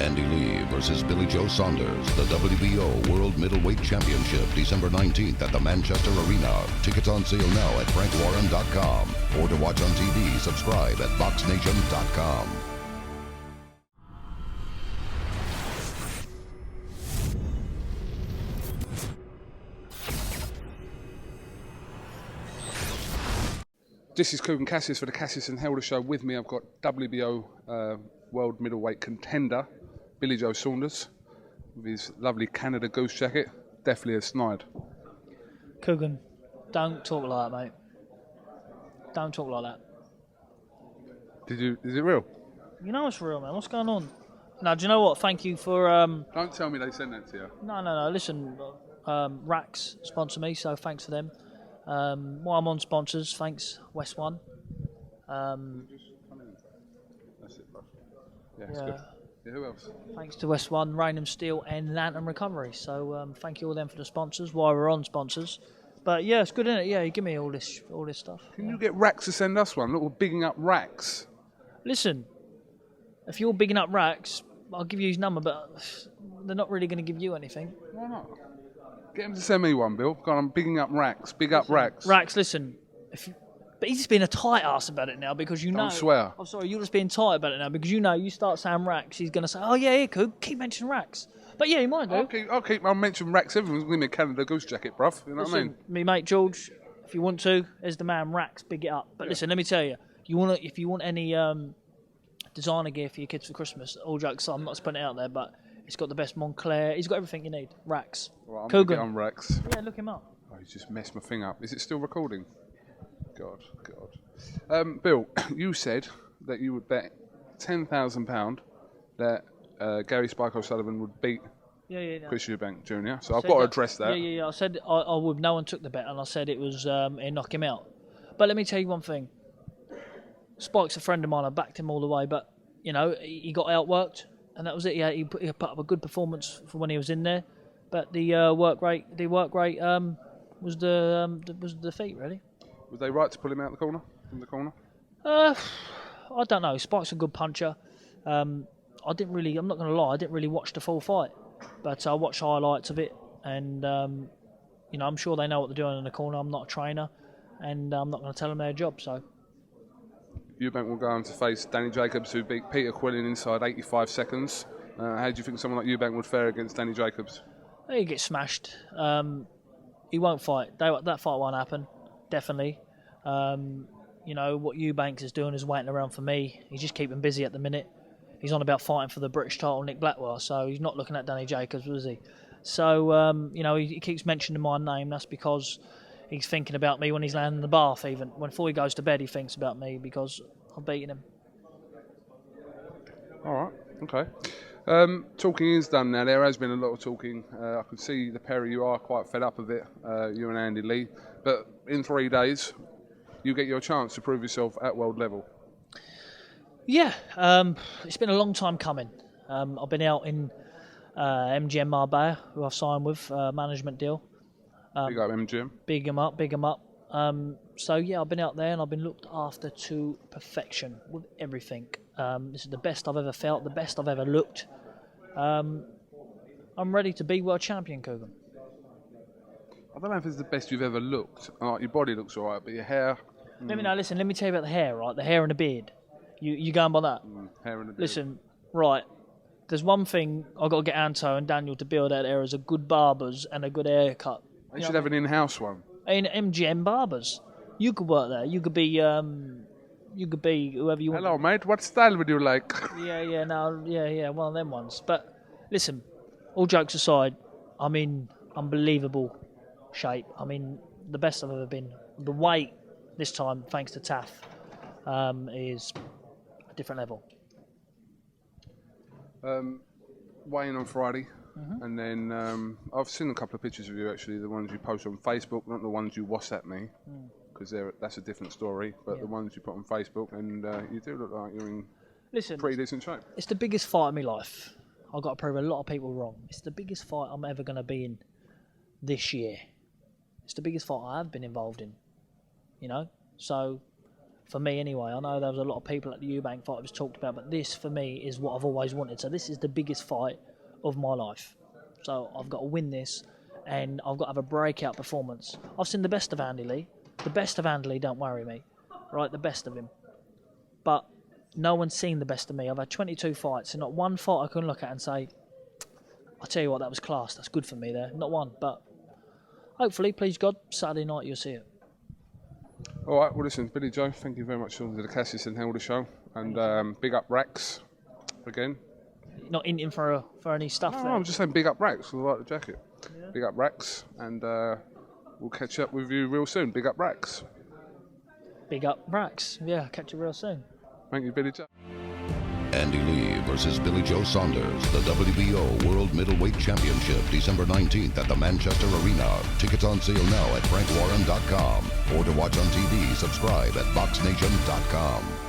Andy Lee versus Billy Joe Saunders, the WBO World Middleweight Championship, December 19th at the Manchester Arena. Tickets on sale now at frankwarren.com. Or to watch on TV, subscribe at boxnation.com. This is KUGAN CASSIUS for the CASSIUS and Helder Show. With me, I've got WBO World Middleweight contender, Billy Joe Saunders, with his lovely Canada Goose jacket. Definitely a snide. KUGAN, don't talk like that, mate. Don't talk like that. Is it real? You know it's real, man. What's going on? Now, do you know what? Thank you for... Don't tell me they sent that to you. No. Listen, Rax sponsor me, so thanks for them. While I'm on sponsors, thanks, West One. That's it, bro. Yeah, it's good. Yeah, who else? Thanks to West One, Rainham Steel and Lantern Recovery. So thank you all them for the sponsors while we're on sponsors. But yeah, it's good, isn't it? Yeah, you give me all this stuff. Can you get Rax to send us one? Look, we're bigging up Rax. Listen, if you're bigging up Rax, I'll give you his number, but they're not really going to give you anything. Why not? Get him to send me one, Bill. God, I'm bigging up Rax. Big up Rax. Rax, listen. But he's just being a tight ass about it now because you know. Don't swear. I'm sorry, you're just being tight about it now because you know you start saying Rax, he's going to say, oh yeah, Coog, keep mentioning Rax. But yeah, he might do. I'll mention Rax. Everyone's going to give me a Canada Goose jacket, bruv. You know what I mean? Me mate George, if you want to, there's the man Rax, big it up. But listen, let me tell you, if you want any designer gear for your kids for Christmas, all jokes aside, I'm not putting it out there, but it's got the best Montclair. He's got everything you need. Rax. Right, I'm KUGAN. on Rax. Yeah, look him up. Oh, he's just messed my thing up. Is it still recording? God. Bill, you said that you would bet £10,000 that Gary Spike O'Sullivan would beat Chris Eubank Jr. So I've got to address that. Yeah. I said I would. No one took the bet, and I said it was it'd knock him out. But let me tell you one thing. Spike's a friend of mine. I backed him all the way, but you know he got outworked. And that was it. Yeah, he put up a good performance for when he was in there, but the work rate was the defeat really. Was they right to pull him out from the corner? I don't know. Spike's a good puncher. I'm not going to lie. I didn't really watch the full fight, but I watched highlights of it, and I'm sure they know what they're doing in the corner. I'm not a trainer, and I'm not going to tell them their job. So. Eubank will go on to face Danny Jacobs, who beat Peter Quillin inside 85 seconds. How do you think someone like Eubank would fare against Danny Jacobs? He gets smashed. He won't fight. That fight won't happen. Definitely. What Eubank is doing is waiting around for me. He's just keeping busy at the minute. He's on about fighting for the British title, Nick Blackwell, so he's not looking at Danny Jacobs, was he? So, he keeps mentioning my name. That's because he's thinking about me when he's laying in the bath, even. Before he goes to bed, he thinks about me because I've beaten him. All right, okay. Talking is done now. There has been a lot of talking. I can see the pair of you are quite fed up of it, you and Andy Lee. But in 3 days, you get your chance to prove yourself at world level. Yeah, it's been a long time coming. I've been out in MGM Marbella, who I've signed with, management deal. Big up MGM. Big 'em up. So yeah, I've been out there and I've been looked after to perfection with everything. This is the best I've ever felt, the best I've ever looked. I'm ready to be world champion, KUGAN. I don't know if it's the best you've ever looked. Your body looks alright, but your hair... Let me tell you about the hair, right? The hair and the beard. You going by that? Hair and the beard. Listen, right. There's one thing I've got to get Anto and Daniel to build out there is a good barbers and a good haircut. They should have an in-house one. In MGM barbers. You could work there. You could be whoever you want. Hello, mate. What style would you like? Yeah, one of them ones. But listen, all jokes aside, I'm in unbelievable shape. I mean, the best I've ever been. The weight this time, thanks to Taff, is a different level. Weighing on Friday. And then I've seen a couple of pictures of you, actually, the ones you post on Facebook, not the ones you WhatsApp me, because that's a different story, but the ones you put on Facebook, and you do look like you're in pretty decent shape. It's the biggest fight of my life. I've got to prove a lot of people wrong. It's the biggest fight I'm ever going to be in this year. It's the biggest fight I have been involved in, So For me, anyway. I know there was a lot of people at the Eubank fight was talked about, but this, for me, is what I've always wanted. So this is the biggest fight of my life. So I've got to win this, and I've got to have a breakout performance. I've seen the best of Andy Lee. The best of Andy Lee don't worry me, right? The best of him. But no one's seen the best of me. I've had 22 fights, and not one fight I can look at and say, I'll tell you what, that was class. That's good for me there. Not one, but hopefully, please God, Saturday night you'll see it. All right, well, listen, Billy Joe, thank you very much for the CASSIUS and Helder show. And big up Rax again. Not hinting for any stuff No, there. I'm just saying big up Rax. I like the jacket. Yeah. Big up Rax. And we'll catch up with you real soon. Big up Rax. Big up Rax. Yeah, catch you real soon. Thank you, Billy Joe. Andy Lee versus Billy Joe Saunders, the WBO World Middleweight Championship, December 19th at the Manchester Arena. Tickets on sale now at frankwarren.com. Or to watch on TV, subscribe at boxnation.com.